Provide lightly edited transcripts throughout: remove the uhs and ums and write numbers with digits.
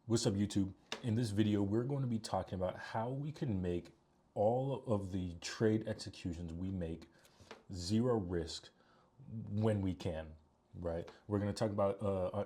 What's up, YouTube? In this video, we're going to be talking about how we can make all of the trade executions we make zero risk when we can, right? We're going to talk about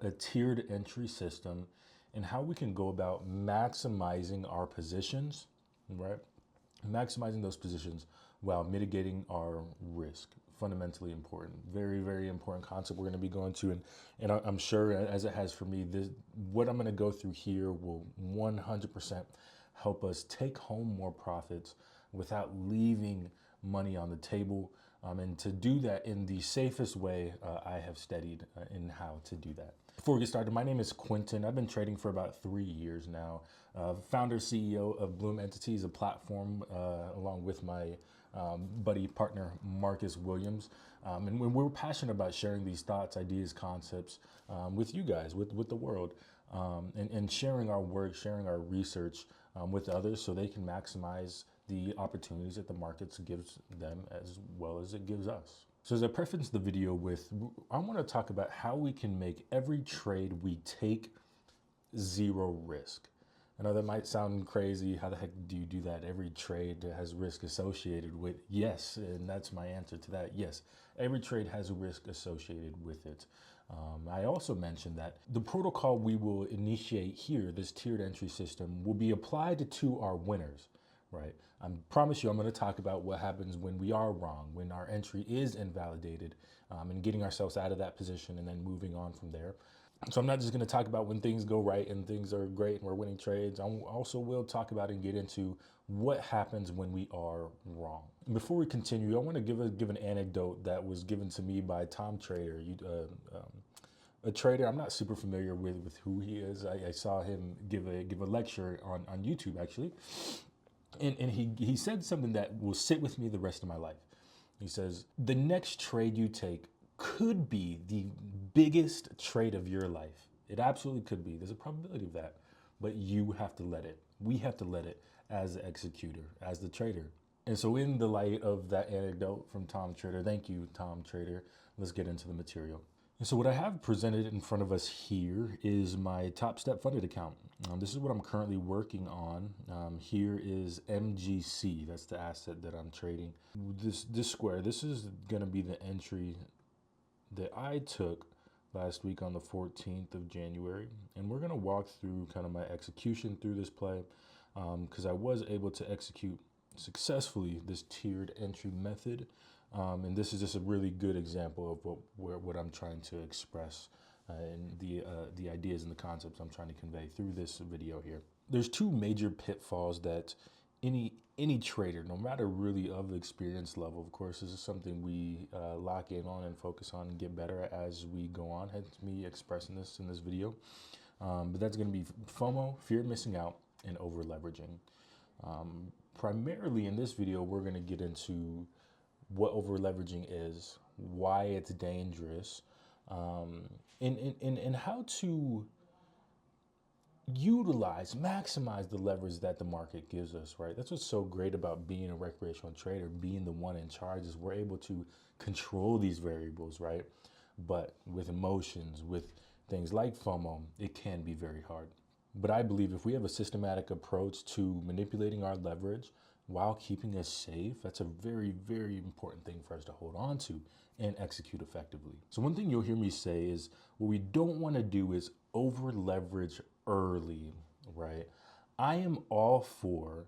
a tiered entry system and how we can go about maximizing our positions, right? Maximizing those positions while mitigating our risk. Fundamentally important, very, very important concept we're going to be going to. And I'm sure, as it has for me, what I'm going to go through here will 100% help us take home more profits without leaving money on the table. And to do that in the safest way, I have studied in how to do that. Before we get started, my name is Quentin. I've been trading for about 3 years now. Founder, CEO of Bloom Entities, a platform along with my buddy partner, Marcus Williams. And we're passionate about sharing these thoughts, ideas, concepts with you guys, with the world, and sharing our work, sharing our research with others so they can maximize the opportunities that the markets gives them as well as it gives us. So as I preface the video with, I want to talk about how we can make every trade we take zero risk. I know that might sound crazy. How the heck do you do that? Every trade has risk associated with, yes, and that's my answer to that. Yes, every trade has a risk associated with it. I also mentioned that the protocol we will initiate here, this tiered entry system, will be applied to our winners, right? I promise you I'm going to talk about what happens when we are wrong, when our entry is invalidated, and getting ourselves out of that position and then moving on from there. So I'm not just going to talk about when things go right and things are great and we're winning trades. I also will talk about and get into what happens when we are wrong. And before we continue, I want to give an anecdote that was given to me by Tom Trader, a trader. I'm not super familiar with who he is. I saw him give a lecture on YouTube actually, and he said something that will sit with me the rest of my life. He says, the next trade you take could be the biggest trade of your life. It absolutely could be. There's a probability of that, but you have to let it. We have to let it as the executor, as the trader. And so in the light of that anecdote from Tom Trader, thank you, Tom Trader, let's get into the material. And so what I have presented in front of us here is my Top Step funded account. This is what I'm currently working on. Here is MGC, that's the asset that I'm trading. This square, this is gonna be the entry that I took last week on the 14th of January. And we're gonna walk through kind of my execution through this play because I was able to execute successfully this tiered entry method. And this is just a really good example of what I'm trying to express and the ideas and the concepts I'm trying to convey through this video here. There's two major pitfalls that any trader, no matter really of the experience level, of course, this is something we lock in on and focus on and get better at as we go on, hence me expressing this in this video. But that's going to be FOMO, fear of missing out, and over leveraging. Primarily in this video, we're going to get into what over leveraging is, why it's dangerous, and how to maximize the leverage that the market gives us, right? That's what's so great about being a recreational trader, being the one in charge, is we're able to control these variables, right? But with emotions, with things like FOMO, it can be very hard. But I believe if we have a systematic approach to manipulating our leverage while keeping us safe, that's a very, very important thing for us to hold on to and execute effectively. So one thing you'll hear me say is what we don't want to do is over leverage early, right? I am all for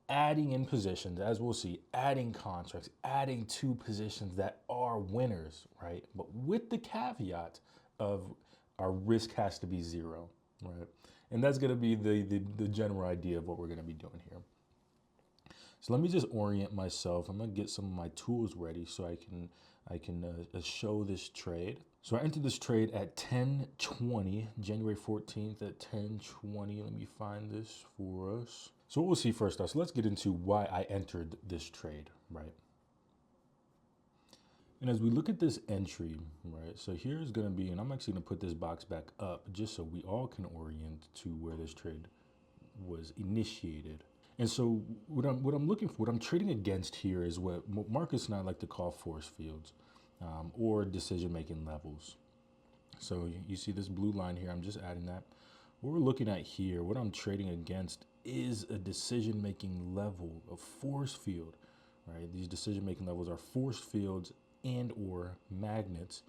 adding in positions, as we'll see, adding contracts, adding to positions that are winners, right? But with the caveat of our risk has to be zero, right? And that's going to be the general idea of what we're going to be doing here. So let me just orient myself. I'm gonna get some of my tools ready so I can show this trade. So I entered this trade at 10:20, January 14th at 10:20. Let me find this for us. So what we'll see first off, so let's get into why I entered this trade, right? And as we look at this entry, right, so here's gonna be, and I'm actually gonna put this box back up just so we all can orient to where this trade was initiated. And so what I'm looking for, what I'm trading against here is what Marcus and I like to call force fields or decision-making levels. So you see this blue line here, I'm just adding that. what we're looking at here, what I'm trading against is a decision-making level, a force field, right? These decision-making levels are force fields and or magnets.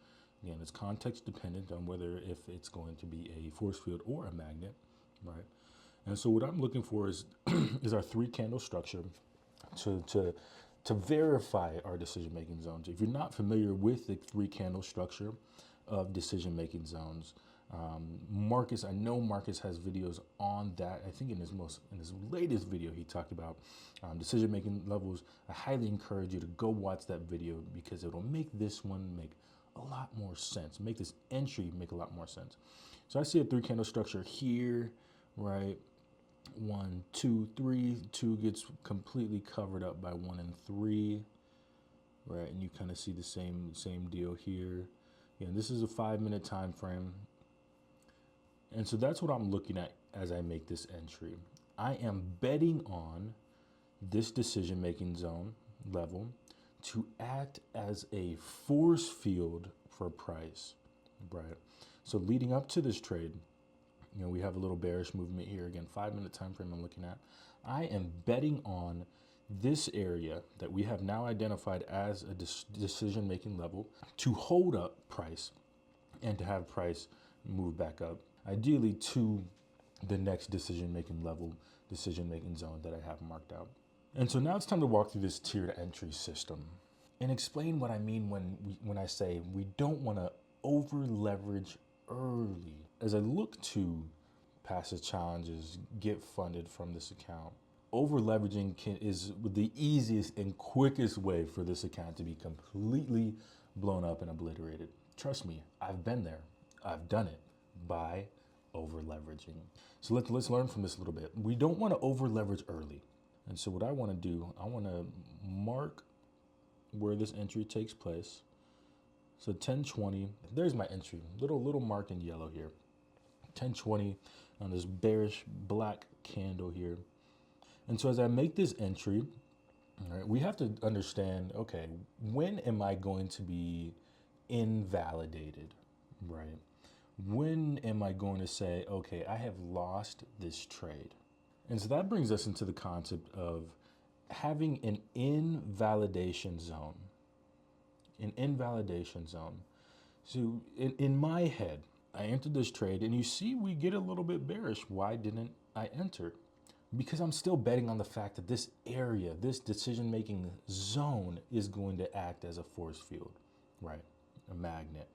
Again, it's context dependent on whether if it's going to be a force field or a magnet, right? And so what I'm looking for is is our 3-candle structure to verify our decision-making zones. If you're not familiar with the 3-candle structure of decision-making zones, Marcus, I know Marcus has videos on that. I think in his latest video, he talked about decision-making levels. I highly encourage you to go watch that video because it'll make this one make a lot more sense. Make this entry make a lot more sense. So I see a 3-candle structure here, right? 1, 2, 3. 2 gets completely covered up by 1 and 3, right? And you kind of see the same deal here. And this is a 5-minute time frame. And so that's what I'm looking at as I make this entry. I am betting on this decision-making zone level to act as a force field for price, right? So leading up to this trade, we have a little bearish movement here. Again, 5-minute time frame I'm looking at. I am betting on this area that we have now identified as a decision-making level to hold up price and to have price move back up, ideally to the next decision-making level, decision-making zone that I have marked out. And so now it's time to walk through this tiered entry system and explain what I mean when I say we don't want to over leverage early. As I look to pass the challenges, get funded from this account, over leveraging is the easiest and quickest way for this account to be completely blown up and obliterated. Trust me, I've been there. I've done it by over leveraging. So let's learn from this a little bit. We don't want to over leverage early. And so what I want to do, I want to mark where this entry takes place. So 1020, there's my entry, little mark in yellow here. 1020 on this bearish black candle here. And so as I make this entry, all right, we have to understand, okay, when am I going to be invalidated, right? When am I going to say, okay, I have lost this trade? And so that brings us into the concept of having an invalidation zone. An invalidation zone. So in my head, I entered this trade and you see we get a little bit bearish. Why didn't I enter? Because I'm still betting on the fact that this area, this decision-making zone is going to act as a force field, right? A magnet.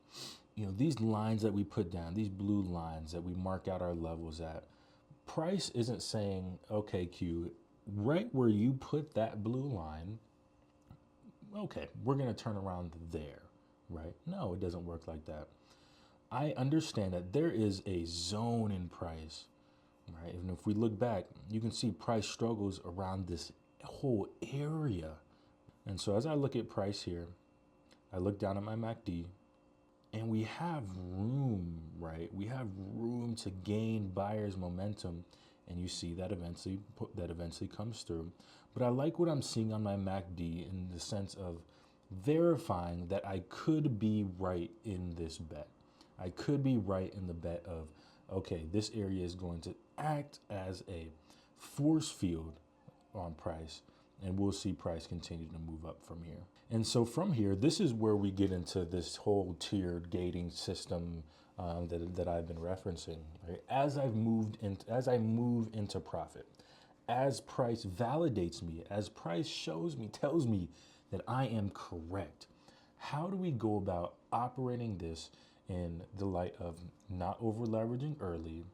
These lines that we put down, these blue lines that we mark out our levels at, price isn't saying, okay, Q, right where you put that blue line, okay, we're going to turn around there, right? No, it doesn't work like that. I understand that there is a zone in price, right? And if we look back, you can see price struggles around this whole area. And so as I look at price here, I look down at my MACD, and we have room, right? We have room to gain buyer's momentum, and you see that eventually comes through. But I like what I'm seeing on my MACD in the sense of verifying that I could be right in this bet. I could be right in the bet of, okay, this area is going to act as a force field on price, and we'll see price continue to move up from here. And so from here, this is where we get into this whole tiered gating system that I've been referencing. Right? As I move into profit, as price validates me, as price shows me, tells me that I am correct, how do we go about operating this in the light of not over leveraging early,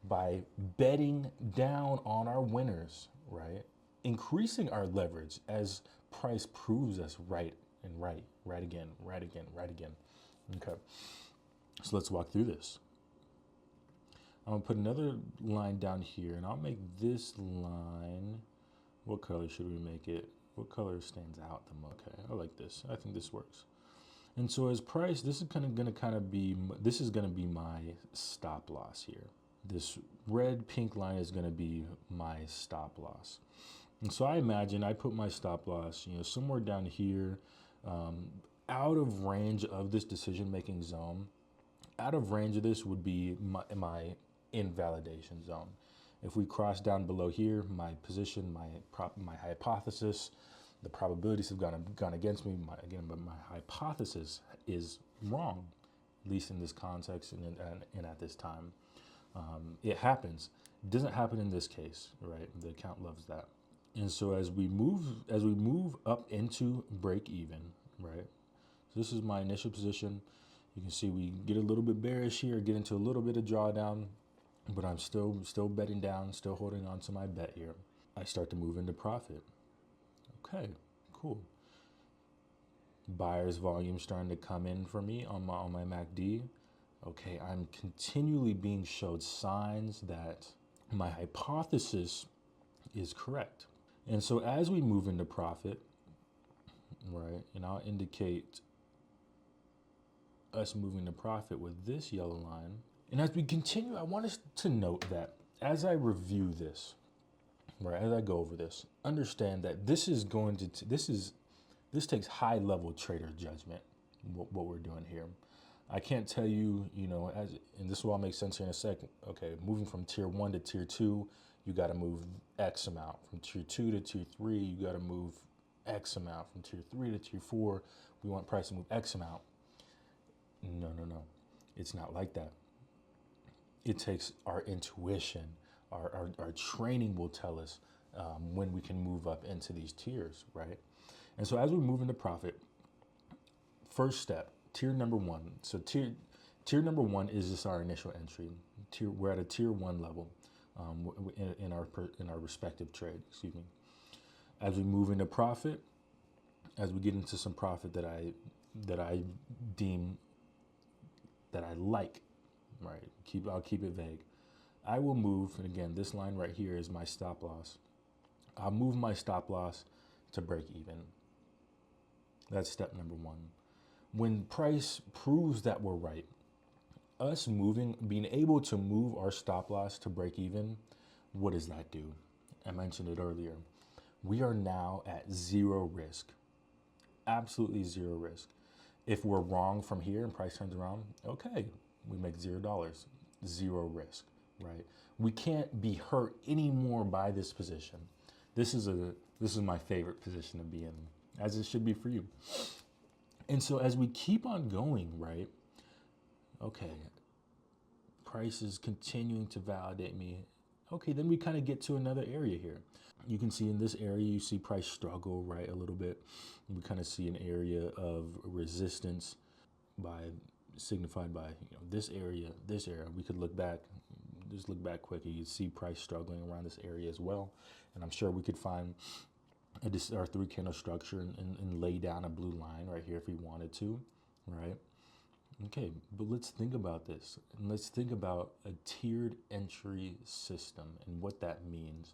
by betting down on our winners, right? Increasing our leverage as price proves us right and right again. Okay, so let's walk through this. I'm gonna put another line down here, and I'll make this line, what color should we make it? What color stands out the most? Okay, I like this. I think this works. And so as price, this is gonna be my stop loss here. This red pink line is gonna be my stop loss. And so I imagine I put my stop loss, somewhere down here, out of range of this decision-making zone. Out of range of this would be my invalidation zone. If we cross down below here, my position, my hypothesis, the probabilities have gone against me. But my hypothesis is wrong, at least in this context and at this time. It happens. It doesn't happen in this case, right? The account loves that. And so as we move up into break even, right? So this is my initial position. You can see we get a little bit bearish here, get into a little bit of drawdown, but I'm still betting down, still holding on to my bet here. I start to move into profit. Okay, cool. Buyer's volume starting to come in for me on my MACD. Okay, I'm continually being showed signs that my hypothesis is correct. And so as we move into profit, right, and I'll indicate us moving to profit with this yellow line. And as we continue, I want us to note that as I review this, right, as I go over this, understand that this takes high level trader judgment, what we're doing here. I can't tell you, and this will all make sense here in a second. Okay, moving from tier 1 to tier 2, you got to move X amount. From tier 2 to tier 3, you got to move X amount. From tier 3 to tier 4, we want price to move X amount. No. It's not like that. It takes our intuition, our training will tell us when we can move up into these tiers, right? And so as we move into profit, first step, tier number 1. So tier number 1 is just our initial entry. We're at a tier 1 level in our respective trade. Excuse me. As we move into profit, as we get into some profit that I deem that I like, right? I'll keep it vague. I will move, and again, this line right here is my stop loss. I'll move my stop loss to break even. That's step number 1. When price proves that we're right, us being able to move our stop loss to break even, what does that do? I mentioned it earlier. We are now at zero risk, absolutely zero risk. If we're wrong from here and price turns around, okay, we make $0, zero risk, right? We can't be hurt anymore by this position. This is my favorite position to be in, as it should be for you. And so as we keep on going, right? Okay, price is continuing to validate me. Okay, then we kind of get to another area here. You can see in this area, you see price struggle, right, a little bit. We kind of see an area of resistance signified by this area. We could look back, just look back quick, and you see price struggling around this area as well. And I'm sure we could find our 3 candle structure and lay down a blue line right here if we wanted to, right? Okay, but let's think about this. And let's think about a tiered entry system and what that means.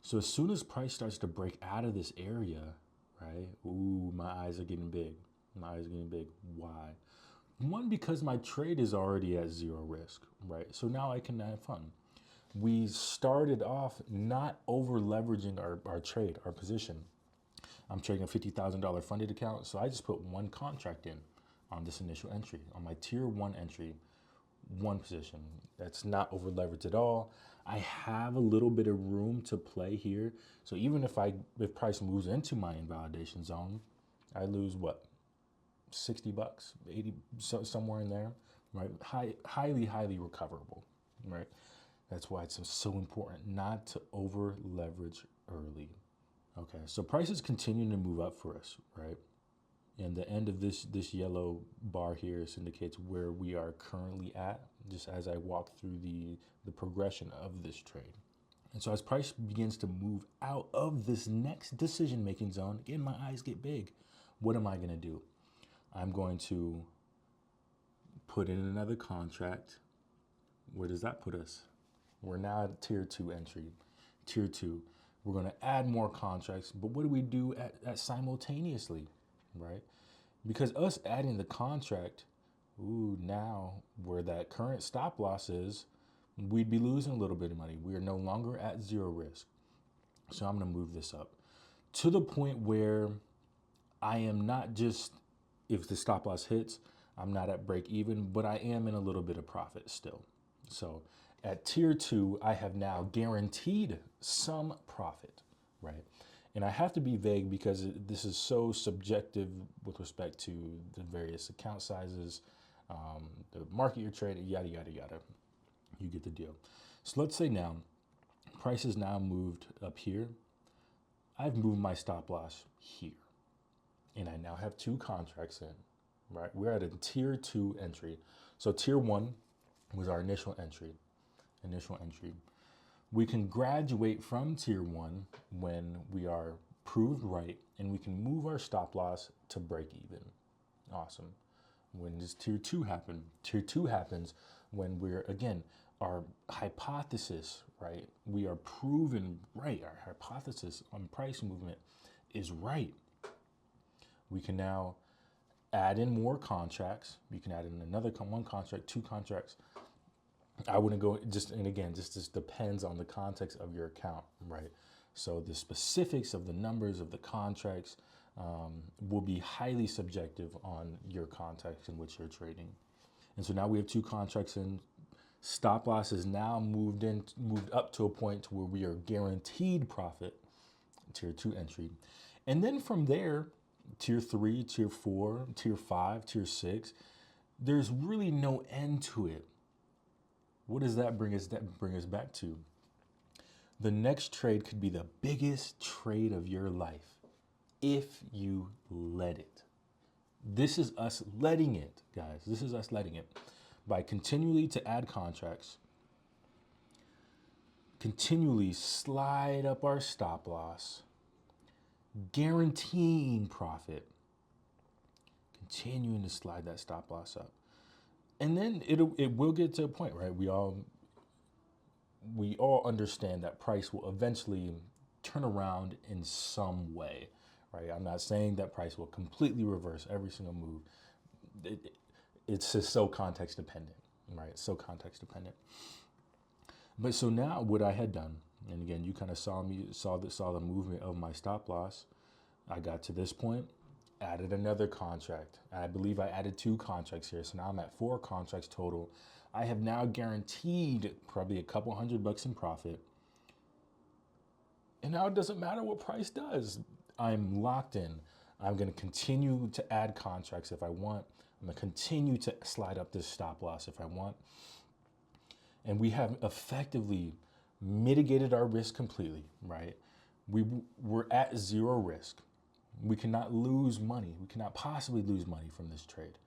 So as soon as price starts to break out of this area, right? Ooh, my eyes are getting big. My eyes are getting big. Why? One, because my trade is already at zero risk, right? So now I can have fun. We started off not over leveraging our trade, our position. I'm trading a $50,000 funded account, so I just put 1 contract in on this initial entry, on my tier 1 entry, 1 position. That's not over leveraged at all. I have a little bit of room to play here. So even if price moves into my invalidation zone, I lose what? $60, 80, somewhere in there, right? Highly recoverable, right? That's why it's so important not to over leverage early. Okay, so prices continue to move up for us, right? And the end of this yellow bar here indicates where we are currently at, just as I walk through the progression of this trade. And so as price begins to move out of this next decision-making zone, again, my eyes get big. What am I gonna do? I'm going to put in another contract. Where does that put us? We're now at tier 2 entry. Tier 2, we're gonna add more contracts, but what do we do at simultaneously? Right? Because us adding the contract, now where that current stop loss is, we'd be losing a little bit of money. We are no longer at zero risk. So I'm gonna move this up to the point where I am not just, if the stop loss hits, I'm not at break even, but I am in a little bit of profit still. So At tier 2, I have now guaranteed some profit, right? And I have to be vague because this is so subjective with respect to the various account sizes, the market you're trading, yada, yada, yada. You get the deal. So let's say now, price is now moved up here. I've moved my stop loss here. And I now have 2 contracts in, right? We're at a tier 2 entry. So tier 1 was our initial entry. We can graduate from tier 1 when we are proved right, and we can move our stop loss to break even. Awesome. When does tier 2 happen? Tier 2 happens when we're, again, our hypothesis, right? We are proven right. Our hypothesis on price movement is right. We can now add in more contracts. You can add in another 1 contract, 2 contracts. I wouldn't go and again, just depends on the context of your account, right? So the specifics of the numbers of the contracts will be highly subjective on your context in which you're trading. And so now we have 2 contracts in. Stop loss is now moved up to a point where we are guaranteed profit, tier 2 entry. And then from there, tier 3, tier 4, tier 5, tier 6, there's really no end to it. What does that bring us back to? The next trade could be the biggest trade of your life if you let it. This is us letting it, guys. This is us letting it. By continually to add contracts, continually slide up our stop loss, guaranteeing profit, continuing to slide that stop loss up. And then it will get to a point, right? We all understand that price will eventually turn around in some way, right? I'm not saying that price will completely reverse every single move. It's just so context dependent, right? So context dependent. But so now what I had done, and again, you kind of saw the movement of my stop loss. I got to this point, added another contract. I believe I added 2 contracts here. So now I'm at 4 contracts total. I have now guaranteed probably a couple $100 in profit. And now it doesn't matter what price does. I'm locked in. I'm going to continue to add contracts if I want. I'm going to continue to slide up this stop loss if I want. And we have effectively mitigated our risk completely, right? We're at 0 risk. We cannot lose money. We cannot possibly lose money from this trade.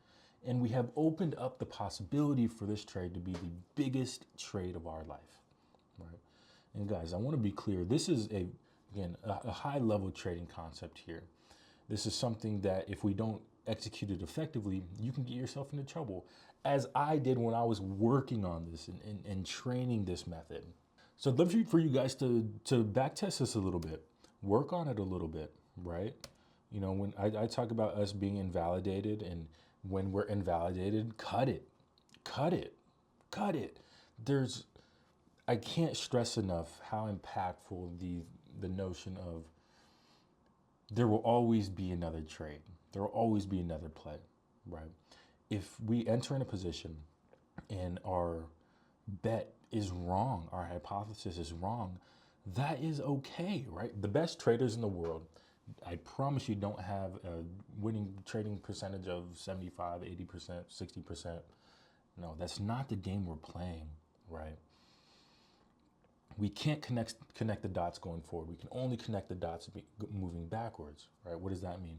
And we have opened up the possibility for this trade to be the biggest trade of our life, right? And guys, I want to be clear. This is a high level trading concept here. This is something that if we don't execute it effectively, you can get yourself into trouble, as I did when I was working on this and training this method. So I'd love for you guys to backtest this a little bit, work on it a little bit, right? You know, when I talk about us being invalidated, and when we're invalidated, cut it. I can't stress enough how impactful the notion of there will always be another trade. There will always be another play, right? If we enter in a position and our bet is wrong, our hypothesis is wrong, that is okay, right? The best traders in the world, I promise you, don't have a winning trading percentage of 75, 80%, 60%. No, that's not the game we're playing, right? We can't connect the dots going forward. We can only connect the dots moving backwards, right? What does that mean?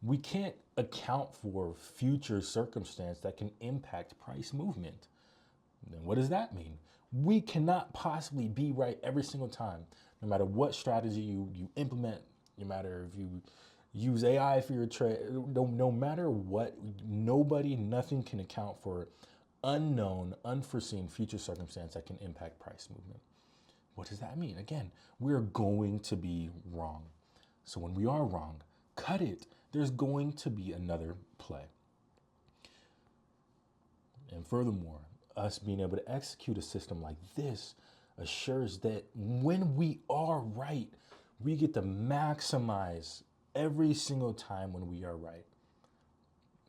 We can't account for future circumstance that can impact price movement. Then what does that mean? We cannot possibly be right every single time, no matter what strategy you implement, no matter if you use AI for your trade, no matter what, nothing can account for unknown, unforeseen future circumstance that can impact price movement. What does that mean? Again, we're going to be wrong. So when we are wrong, cut it. There's going to be another play. And furthermore, us being able to execute a system like this assures that when we are right, we get to maximize every single time when we are right.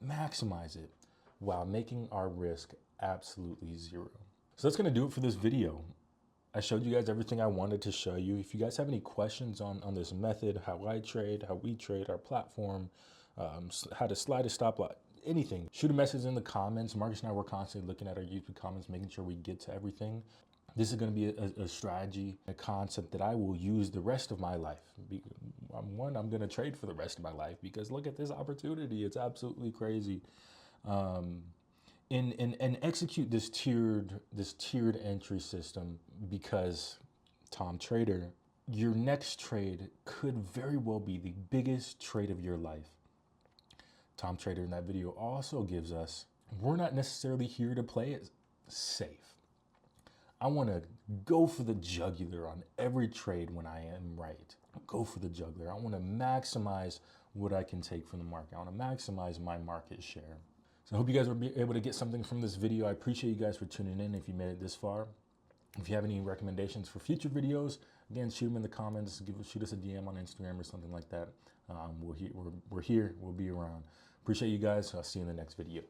Maximize it while making our risk absolutely 0. So that's going to do it for this video. I showed you guys everything I wanted to show you. If you guys have any questions on this method, how I trade, how we trade, our platform, how to slide a stop loss, anything, shoot a message in the comments. Marcus and I were constantly looking at our YouTube comments, making sure we get to everything. This is going to be a strategy, a concept that I will use the rest of my life. I'm going to trade for the rest of my life because look at this opportunity. It's absolutely crazy. And execute this tiered entry system because, Tom Trader, your next trade could very well be the biggest trade of your life. Tom Trader in that video also gives us, we're not necessarily here to play it safe. I want to go for the jugular on every trade when I am right. Go for the jugular. I want to maximize what I can take from the market. I want to maximize my market share. So I hope you guys were able to get something from this video. I appreciate you guys for tuning in if you made it this far. If you have any recommendations for future videos, again, shoot them in the comments. Shoot us a DM on Instagram or something like that. We're here. We'll be around. Appreciate you guys. I'll see you in the next video.